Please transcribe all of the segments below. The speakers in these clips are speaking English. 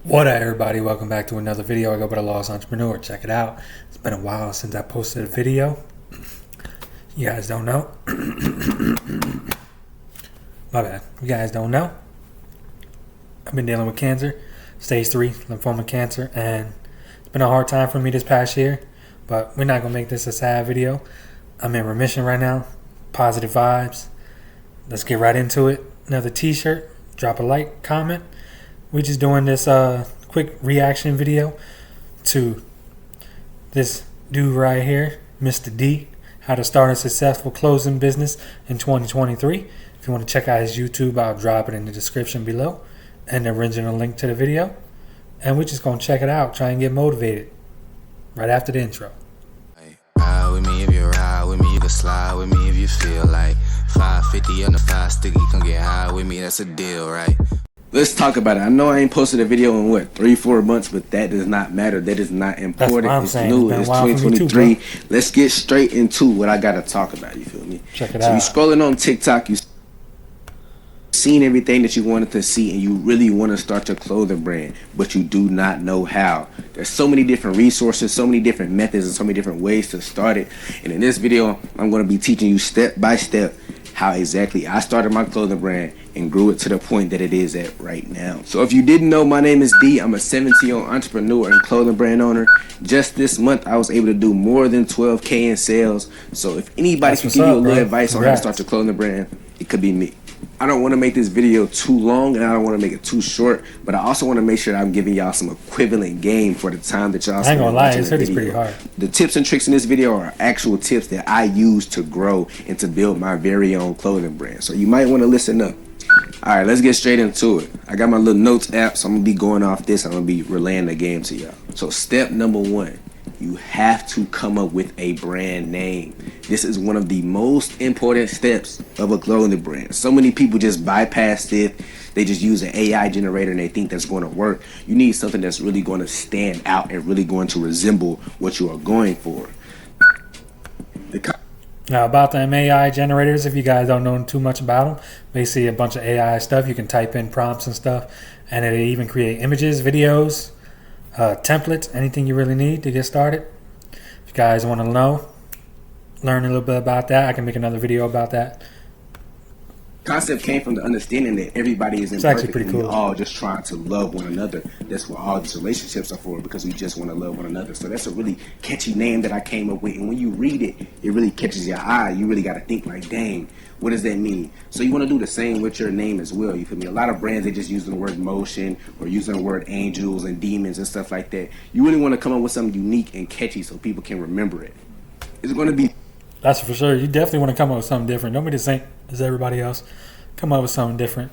What up, everybody? Welcome back to another video. I go by the Lost Entrepreneur. Check it out. It's been a while since I posted a video. You guys don't know. My bad. You guys don't know. I've been dealing with cancer, stage 3 lymphoma cancer, and it's been a hard time for me this past year. But we're not gonna make this a sad video. I'm in remission right now. Positive vibes. Let's get right into it. Another t-shirt. Drop a like, comment. We're just doing this quick reaction video to this dude right here, Mr. D, how to start a successful clothing business in 2023. If you want to check out his YouTube, I'll drop it in the description below and the original link to the video. And we're just going to check it out, try and get motivated right after the intro. Ride with me if you ride with me, you can slide with me if you feel like 550 on the 5 sticky, come get high with me, that's a deal, right? Let's talk about it. I know I ain't posted a video in 3-4 months, but that does not matter. That is not important. I'm it's saying. new. It's It's been a while for me 2023. too, Let's get straight into what I gotta talk about. You feel me? Check it So out. you scrolling on TikTok, you seen everything that you wanted to see, and you really want to start your clothing brand, but you do not know how. There's so many different resources, so many different methods, and so many different ways to start it. And in this video, I'm going to be teaching you step by step how exactly I started my clothing brand and grew it to the point that it is at right now. So if you didn't know, my name is D. I'm a 17-year-old entrepreneur and clothing brand owner. Just this month, I was able to do more than 12K in sales. So if anybody can give you a little advice on how to start your clothing brand, it could be me. I don't want to make this video too long, and I don't want to make it too short, but I also want to make sure that I'm giving y'all some equivalent game for the time that y'all spend. I ain't gonna lie, this hoodie's pretty hard. The tips and tricks in this video are actual tips that I use to grow and to build my very own clothing brand. So you might want to listen up. All right, let's get straight into it. I got my little notes app, so I'm going to be going off this. I'm going to be relaying the game to y'all. So step number 1. You have to come up with a brand name. This is one of the most important steps of a clothing brand. So many people just bypass it. They just use an AI generator and they think that's going to work. You need something that's really going to stand out and really going to resemble what you are going for. Now about them AI generators, if you guys don't know too much about them, basically a bunch of AI stuff. You can type in prompts and stuff, and it'll even create images, videos, templates, anything you really need to get started. If you guys want to learn a little bit about that, I can make another video about that. Concept came from the understanding that everybody is actually imperfect pretty and cool. we're all just trying to love one another. That's what all these relationships are for, because we just want to love one another. So that's a really catchy name that I came up with, and when you read it, it really catches your eye. You really got to think like, dang, what does that mean? So you want to do the same with your name as well. You feel me? A lot of brands, they just use the word motion or using the word angels and demons and stuff like that. You really want to come up with something unique and catchy so people can remember it. It's going to be... That's for sure. You definitely want to come up with something different. Don't be the same as everybody else. Come up with something different.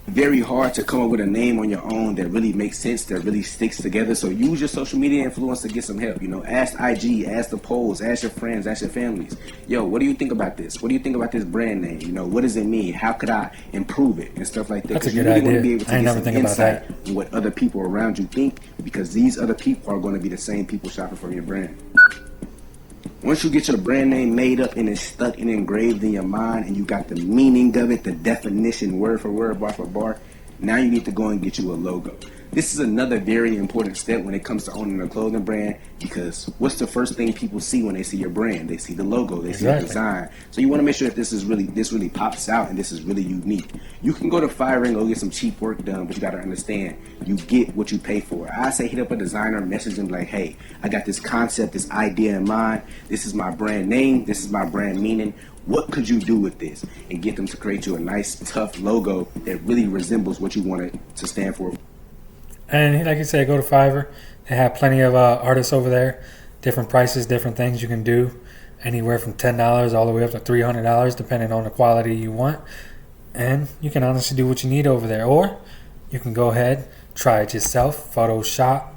Very hard to come up with a name on your own that really makes sense, that really sticks together. So use your social media influence to get some help. You know, ask IG, ask the polls, ask your friends, ask your families. Yo, what do you think about this? What do you think about this brand name? You know, what does it mean? How could I improve it and stuff like that? That's a good you really idea. want to be able to I ain't get never some think about insight that. on what other people around you think, because these other people are going to be the same people shopping for your brand. Once you get your brand name made up and it's stuck and engraved in your mind, and you got the meaning of it, the definition, word for word, bar for bar, now you need to go and get you a logo. This is another very important step when it comes to owning a clothing brand, because what's the first thing people see when they see your brand? They see the logo, they see the design. So you want to make sure that this really pops out and this is really unique. You can go to Fiverr and go get some cheap work done, but you got to understand, you get what you pay for. I say hit up a designer, message them like, hey, I got this concept, this idea in mind. This is my brand name. This is my brand meaning. What could you do with this? And get them to create you a nice, tough logo that really resembles what you want it to stand for. And like you said, go to Fiverr. They have plenty of artists over there. Different prices, different things you can do. Anywhere from $10 all the way up to $300, depending on the quality you want. And you can honestly do what you need over there. Or you can go ahead, try it yourself. Photoshop,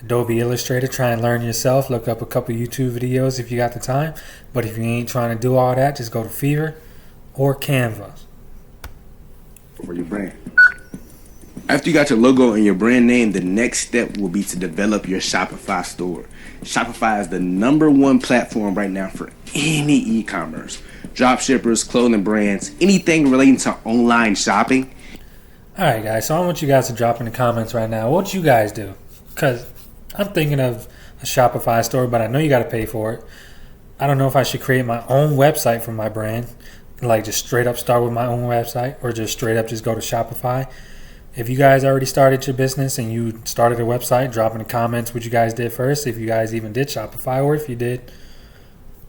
Adobe Illustrator, try and learn yourself. Look up a couple YouTube videos if you got the time. But if you ain't trying to do all that, just go to Fiverr or Canva. For your brand. After you got your logo and your brand name, the next step will be to develop your Shopify store. Shopify is the #1 platform right now for any e-commerce. Drop shippers, clothing brands, anything relating to online shopping. Alright guys, so I want you guys to drop in the comments right now what you guys do. Because I'm thinking of a Shopify store, but I know you got to pay for it. I don't know if I should create my own website for my brand. Like just straight up start with my own website, or just straight up just go to Shopify. If you guys already started your business and you started a website, drop in the comments what you guys did first. If you guys even did Shopify, or if you did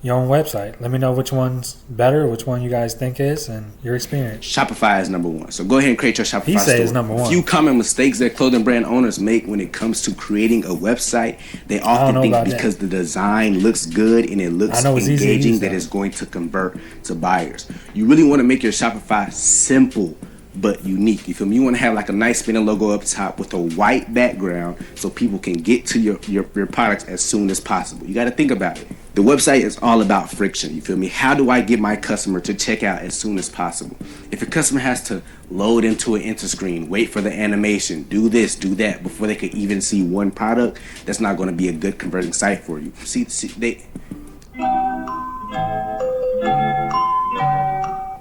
your own website. Let me know which one's better, which one you guys think is, and your experience. Shopify is number one. So go ahead and create your Shopify store. He says number one. A few common mistakes that clothing brand owners make when it comes to creating a website. They often think because the design looks good and it looks engaging that it's going to convert to buyers. You really want to make your Shopify simple but unique. You feel me? You want to have like a nice spinning logo up top with a white background so people can get to your products as soon as possible. You got to think about it. The website is all about friction. You feel me? How do I get my customer to check out as soon as possible? If your customer has to load into an enter screen, wait for the animation, do this, do that before they could even see one product, that's not going to be a good converting site for you.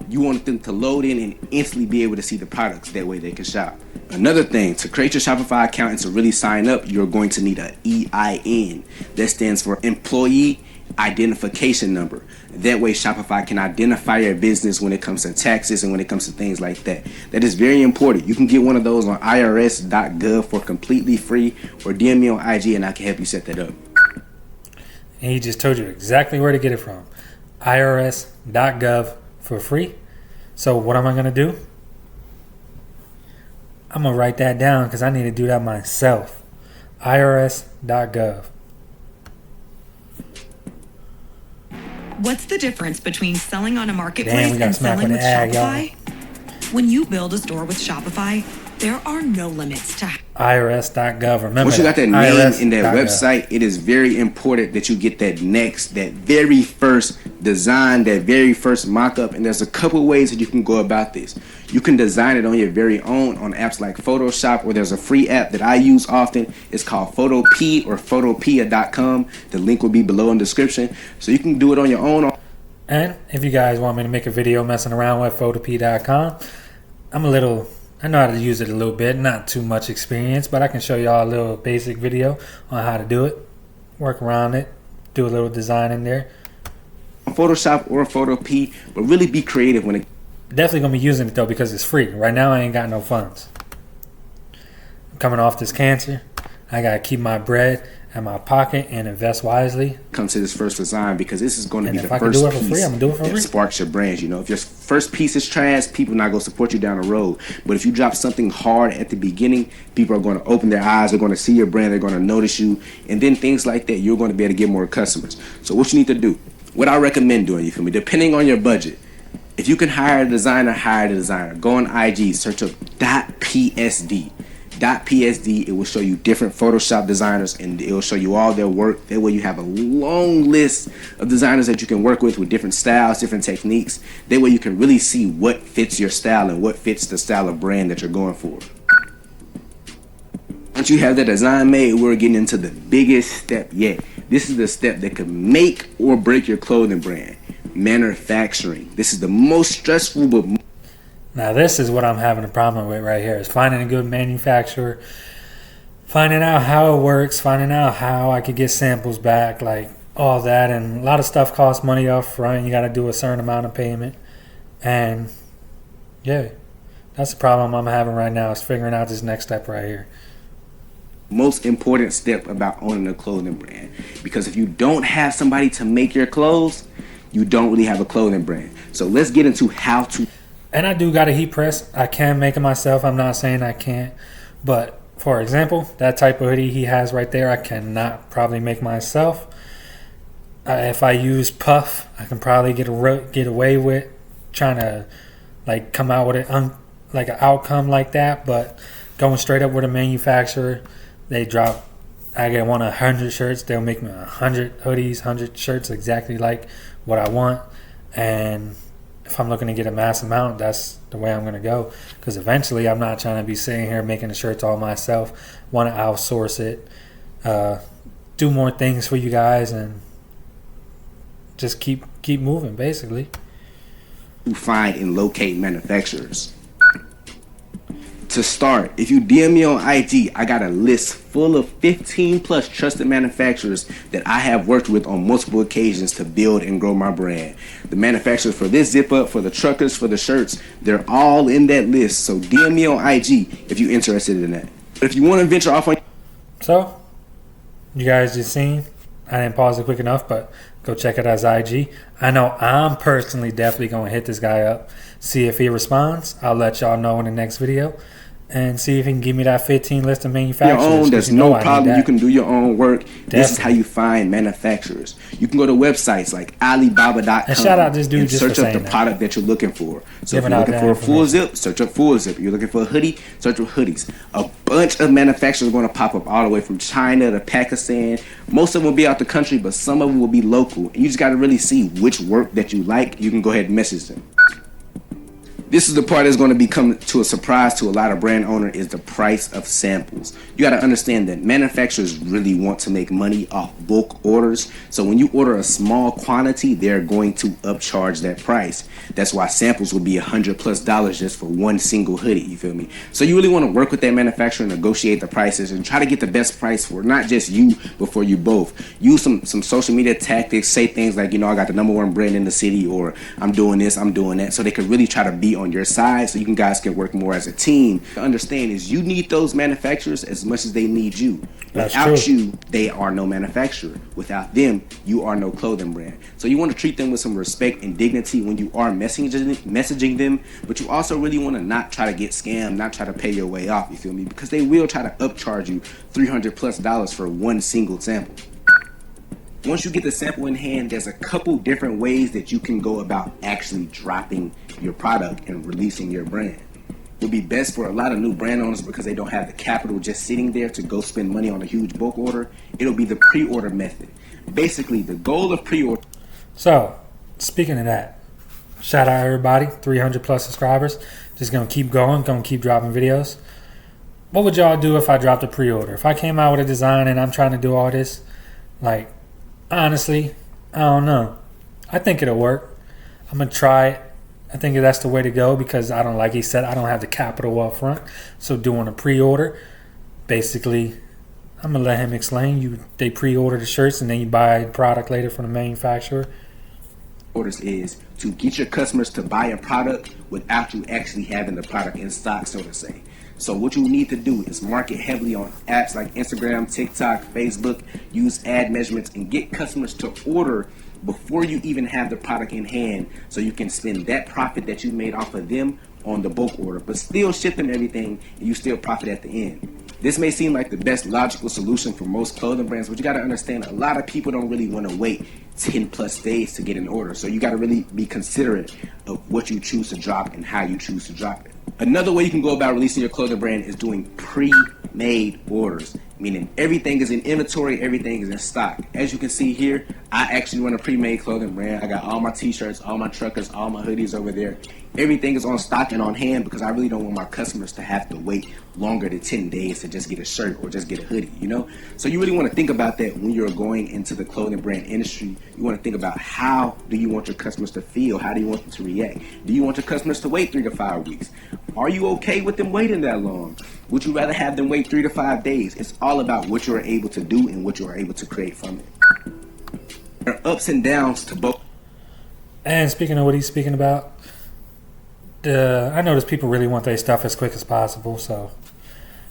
You want them to load in and instantly be able to see the products. That way they can shop. Another thing, to create your Shopify account and to really sign up, you're going to need an EIN. That stands for Employee Identification Number. That way Shopify can identify your business when it comes to taxes and when it comes to things like that. That is very important. You can get one of those on irs.gov for completely free, or DM me on IG and I can help you set that up. And he just told you exactly where to get it from. irs.gov for free. So what am I going to do? I'm going to write that down because I need to do that myself. irs.gov. What's the difference between selling on a marketplace and selling with Shopify? When you build a store with Shopify, there are no limits to irs.gov. Remember, once you got that name in that website, it is very important that you get that very first design, that very first mock-up. And there's a couple ways that you can go about this. You can design it on your very own on apps like Photoshop, or there's a free app that I use often. It's called Photopea or Photopea.com. The link will be below in the description. So you can do it on your own. And if you guys want me to make a video messing around with Photopea.com, I know how to use it a little bit, not too much experience, but I can show y'all a little basic video on how to do it, work around it, do a little design in there. Photoshop or Photopea, but really be creative when it... Definitely going to be using it though because it's free. Right now I ain't got no funds. I'm coming off this cancer. I got to keep my bread in my pocket and invest wisely. Come to this first design because this is going to be the first piece that sparks your brand. You know, if your first piece is trash, people are not going to support you down the road. But if you drop something hard at the beginning, people are going to open their eyes. They're going to see your brand. They're going to notice you. And then things like that, you're going to be able to get more customers. So what you need to do, what I recommend doing, you feel me, depending on your budget, if you can hire a designer, hire the designer. Go on IG, search up .psd. .psd, it will show you different Photoshop designers and it will show you all their work. That way you have a long list of designers that you can work with different styles, different techniques. That way you can really see what fits your style and what fits the style of brand that you're going for. Once you have that design made, we're getting into the biggest step yet. This is the step that could make or break your clothing brand. Manufacturing. This is the most stressful but... Now this is what I'm having a problem with right here, is finding a good manufacturer, finding out how it works, finding out how I could get samples back, like all that. And a lot of stuff costs money up front. You got to do a certain amount of payment. And yeah, that's the problem I'm having right now, is figuring out this next step right here. Most important step about owning a clothing brand. Because if you don't have somebody to make your clothes, you don't really have a clothing brand. So let's get into how to... And I do got a heat press. I can make it myself. I'm not saying I can't. But for example, that type of hoodie he has right there, I cannot probably make myself. If I use puff, I can probably get away with trying to like come out with it like an outcome like that. But going straight up with a manufacturer, they drop. I get 100 shirts. They'll make me 100 hoodies, 100 shirts exactly like what I want. And if I'm looking to get a mass amount, that's the way I'm going to go. Because eventually I'm not trying to be sitting here making the shirts all myself. Want to outsource it. Do more things for you guys. And just keep moving, basically. Find and locate manufacturers. To start, if you DM me on IG, I got a list full of 15 plus trusted manufacturers that I have worked with on multiple occasions to build and grow my brand. The manufacturers for this zip up, for the truckers, for the shirts, they're all in that list. So DM me on IG if you're interested in that. But if you want to venture off on... So, you guys just seen, I didn't pause it quick enough, but go check out his IG. I know I'm personally definitely going to hit this guy up, see if he responds. I'll let y'all know in the next video. And see if he can give me that 15 list of manufacturers. Your own, there's no problem. You can do your own work. Definitely. This is how you find manufacturers. You can go to websites like Alibaba.com and shout out this dude and just search for up the that. product that you're looking for. So if you're looking for a full zip, search up full zip. If you're looking for a hoodie, search up hoodies. A bunch of manufacturers are going to pop up all the way from China to Pakistan. Most of them will be out the country, but some of them will be local. And you just got to really see which work that you like. You can go ahead and message them. This is the part that's going to become to a surprise to a lot of brand owners, is the price of samples. You got to understand that manufacturers really want to make money off bulk orders. So when you order a small quantity, they're going to upcharge that price. That's why samples will be $100+ just for one single hoodie. You feel me? So you really want to work with that manufacturer, negotiate the prices, and try to get the best price for not just you, but for you both. Use some social media tactics. Say things like, you know, I got the #1 brand in the city, or I'm doing this, I'm doing that. So they can really try to be on your side, so you guys can work more as a team. To understand is you need those manufacturers as much as they need you. Without you, they are no manufacturer. Without them, you are no clothing brand. So you want to treat them with some respect and dignity when you are messaging them, but you also really want to not try to get scammed, not try to pay your way off, you feel me? Because they will try to upcharge you $300+ for one single sample. Once you get the sample in hand, there's a couple different ways that you can go about actually dropping your product and releasing your brand. It would be best for a lot of new brand owners because they don't have the capital just sitting there to go spend money on a huge bulk order. It'll be the pre-order method. Basically, the goal of pre-order... So, speaking of that, shout out everybody, 300+ subscribers. Just going to keep going, going to keep dropping videos. What would y'all do if I dropped a pre-order? If I came out with a design and I'm trying to do all this, like... Honestly, I don't know. I think it'll work. I'm going to try it. I think that's the way to go because I don't, like he said, I don't have the capital up front. So doing a pre-order, basically, I'm going to let him explain. They pre-order the shirts and then you buy the product later from the manufacturer. Orders is to get your customers to buy a product without you actually having the product in stock, so to say. So what you need to do is market heavily on apps like Instagram, TikTok, Facebook, use ad measurements, and get customers to order before you even have the product in hand, so you can spend that profit that you made off of them on the bulk order, but still ship them everything and you still profit at the end. This may seem like the best logical solution for most clothing brands, but you got to understand a lot of people don't really want to wait 10+ days to get an order. So you got to really be considerate of what you choose to drop and how you choose to drop it. Another way you can go about releasing your clothing brand is doing pre-made orders, meaning everything is in inventory, everything is in stock. As you can see here, I actually run a pre-made clothing brand. I got all my t-shirts, all my truckers, all my hoodies over there. Everything is on stock and on hand because I really don't want my customers to have to wait longer than 10 days to just get a shirt or just get a hoodie, you know? So you really want to think about that when you're going into the clothing brand industry. You want to think about, how do you want your customers to feel? How do you want them to react? Do you want your customers to wait 3 to 5 weeks? Are you okay with them waiting that long? Would you rather have them wait 3 to 5 days? It's all about what you're able to do and what you're able to create from it. There are ups and downs to both. And speaking of what he's speaking about, I notice people really want their stuff as quick as possible, so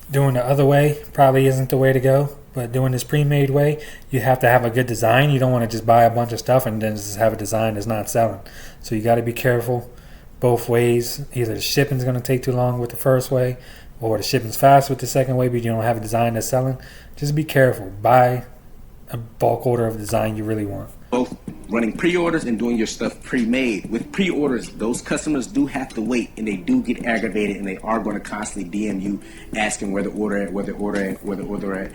doing the other way probably isn't the way to go. But doing this pre-made way, you have to have a good design. You don't want to just buy a bunch of stuff and then just have a design that's not selling. So you got to be careful both ways. Either the shipping's going to take too long with the first way, or the shipping's fast with the second way, but you don't have a design that's selling. Just be careful. Buy a bulk order of the design you really want. Both running pre-orders and doing your stuff pre-made. With pre-orders, those customers do have to wait, and they do get aggravated, and they are going to constantly DM you asking where the order at, where the order at, where the order at.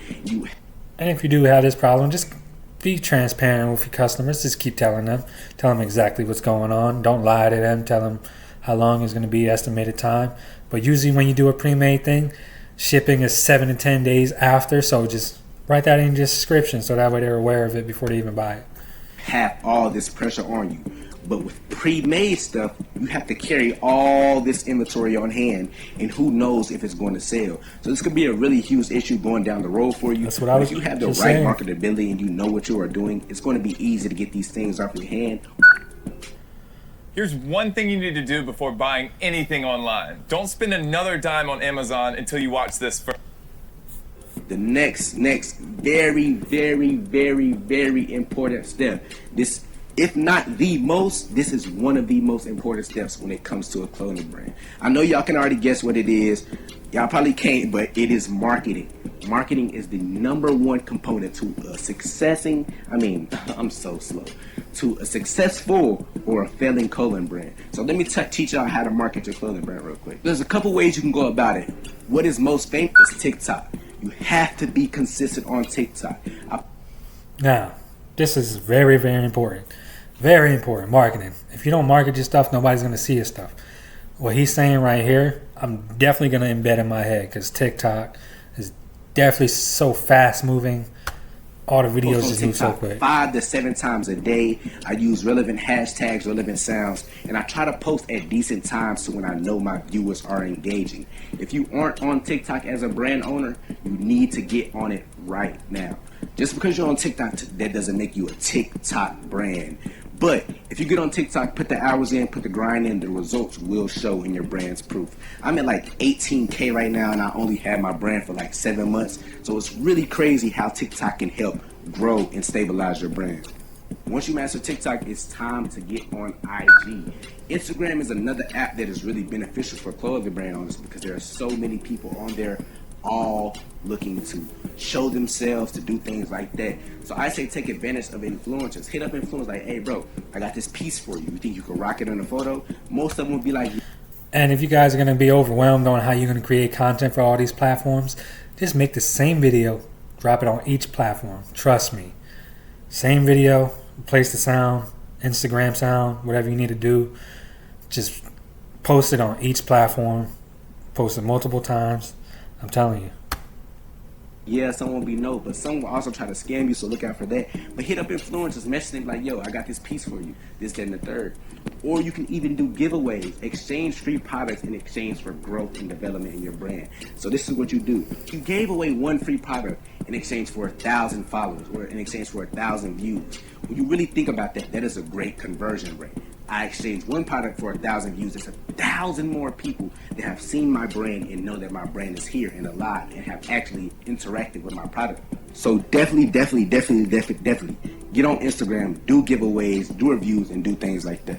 And if you do have this problem, just be transparent with your customers. Just keep telling them. Tell them exactly what's going on. Don't lie to them. Tell them how long is going to be estimated time. But usually when you do a pre-made thing, shipping is 7 to 10 days after, so just write that in your description so that way they're aware of it before they even buy it. Have all this pressure on you. But with pre-made stuff, you have to carry all this inventory on hand, and who knows if it's going to sell. So this could be a really huge issue going down the road for you. That's what I was if you have the right saying. marketability and you know what you are doing, it's going to be easy to get these things off your hand. Here's one thing you need to do before buying anything online. Don't spend another dime on Amazon until you watch this first. The next very, very, very, very important step. This, if not the most, this is one of the most important steps when it comes to a clothing brand. I know y'all can already guess what it is. Y'all probably can't, but it is marketing. Marketing is the #1 component to a I'm so slow. To a successful or a failing clothing brand. So let me teach y'all how to market your clothing brand real quick. There's a couple ways you can go about it. What is most famous is TikTok. You have to be consistent on TikTok. Now, this is very, very important. Very important, marketing. If you don't market your stuff, nobody's going to see your stuff. What he's saying right here, I'm definitely going to embed in my head because TikTok is definitely so fast moving. All the videos just move so quick. 5 to 7 times a day. I use relevant hashtags, relevant sounds, and I try to post at decent times so when I know my viewers are engaging. If you aren't on TikTok as a brand owner, you need to get on it right now. Just because you're on TikTok, that doesn't make you a TikTok brand. But if you get on TikTok, put the hours in, put the grind in, the results will show in your brand's proof. I'm at like 18K right now, and I only had my brand for like 7 months. So it's really crazy how TikTok can help grow and stabilize your brand. Once you master TikTok, it's time to get on IG. Instagram is another app that is really beneficial for clothing brand owners because there are so many people on there all looking to show themselves, to do things like that. So I say take advantage of influencers. Hit up influencers like, hey bro, I got this piece for you. You think you can rock it on a photo? Most of them will be like... And if you guys are going to be overwhelmed on how you're going to create content for all these platforms, just make the same video, drop it on each platform. Trust me. Same video, replace the sound, Instagram sound, whatever you need to do. Just post it on each platform. Post it multiple times. I'm telling you. Yeah, some will be no, but some will also try to scam you, so look out for that. But hit up influencers, message them like, yo, I got this piece for you, this, that, and the third. Or you can even do giveaways, exchange free products in exchange for growth and development in your brand. So this is what you do. You gave away one free product in exchange for 1,000 followers or in exchange for 1,000 views. When you really think about that, that is a great conversion rate. I exchanged one product for 1,000 views. There's 1,000 more people that have seen my brand and know that my brand is here and alive and have actually interacted with my product. So definitely get on Instagram, do giveaways, do reviews, and do things like that.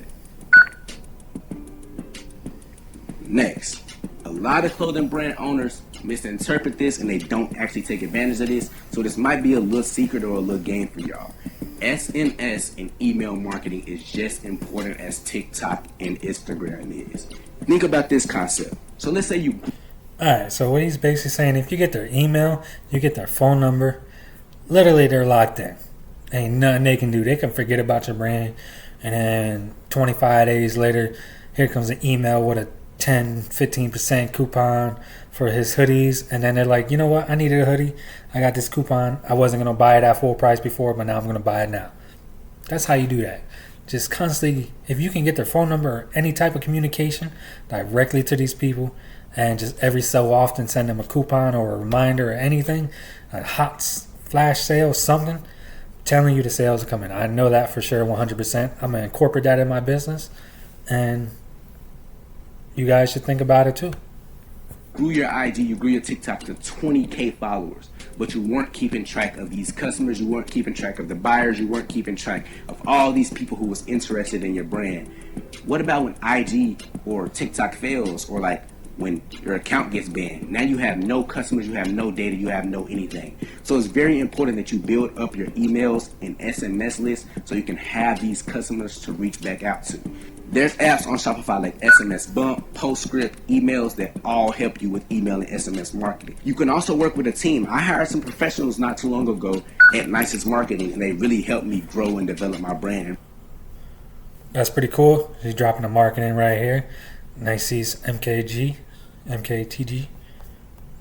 Next, a lot of clothing brand owners misinterpret this and they don't actually take advantage of this. So this might be a little secret or a little game for y'all. SMS and email marketing is just important as TikTok and Instagram is. Think about this concept. So let's say you... Alright, so what he's basically saying, if you get their email, you get their phone number, literally they're locked in. Ain't nothing they can do. They can forget about your brand, and then 25 days later, here comes an email with a 10-15% coupon for his hoodies, and then they're like, you know what, I needed a hoodie, I got this coupon, I wasn't going to buy it at full price before, but now I'm going to buy it now. That's how you do that. Just constantly, if you can get their phone number or any type of communication directly to these people, and just every so often send them a coupon or a reminder or anything, a hot flash sale, something telling you the sales are coming. I know that for sure 100%. I'm going to incorporate that in my business, and you guys should think about it too. Grew your IG, you grew your TikTok to 20K followers, but you weren't keeping track of these customers, you weren't keeping track of the buyers, you weren't keeping track of all these people who was interested in your brand. What about when IG or TikTok fails, or like when your account gets banned? Now you have no customers, you have no data, you have no anything. So it's very important that you build up your emails and SMS lists so you can have these customers to reach back out to. There's apps on Shopify like SMS Bump, Postscript, emails that all help you with email and SMS marketing. You can also work with a team. I hired some professionals not too long ago at Nicest Marketing, and they really helped me grow and develop my brand. That's pretty cool. He's dropping the marketing right here. Nicest MKTG.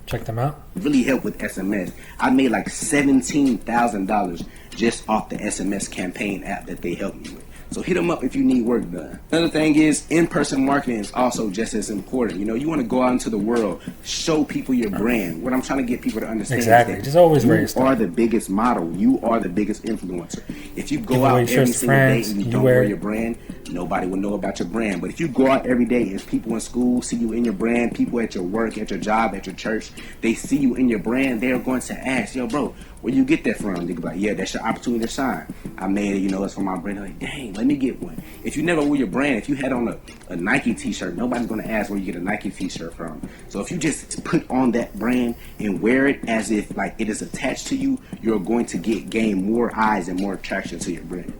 Check them out. Really helped with SMS. I made like $17,000 just off the SMS campaign app that they helped me with. So hit them up if you need work done. Another thing is, in-person marketing is also just as important. You know, you want to go out into the world, show people your brand. What I'm trying to get people to understand exactly. is that just always you are the biggest model. You are the biggest influencer. If you go out every single day and you don't wear your brand, nobody will know about your brand. But if you go out every day and people in school see you in your brand, people at your work, at your job, at your church, they see you in your brand, they're going to ask, yo, bro, where you get that from? They go like, yeah, that's your opportunity to shine. I made it, you know, it's from my brand. They're like, dang, let me get one. If you never wear your brand, if you had on a Nike t-shirt, nobody's going to ask where you get a Nike t-shirt from. So if you just put on that brand and wear it as if like it is attached to you, you're going to gain more eyes and more attraction to your brand.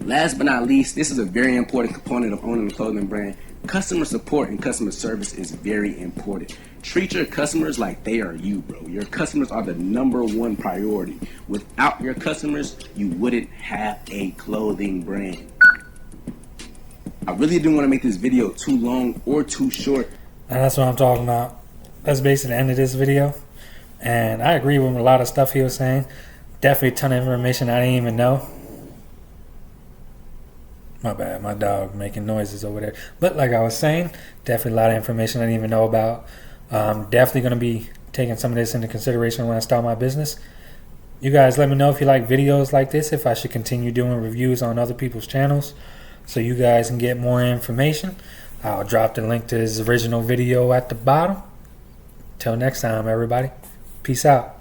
Last but not least, this is a very important component of owning a clothing brand. Customer support and customer service is very important. Treat your customers like they are you, bro. Your customers are the #1 priority. Without your customers, you wouldn't have a clothing brand. I really didn't want to make this video too long or too short. And that's what I'm talking about. That's basically the end of this video. And I agree with a lot of stuff he was saying. Definitely a ton of information I didn't even know. My bad, my dog making noises over there. But like I was saying, definitely a lot of information I didn't even know about. Definitely going to be taking some of this into consideration when I start my business. You guys let me know if you like videos like this, if I should continue doing reviews on other people's channels so you guys can get more information. I'll drop the link to his original video at the bottom. Till next time, everybody. Peace out.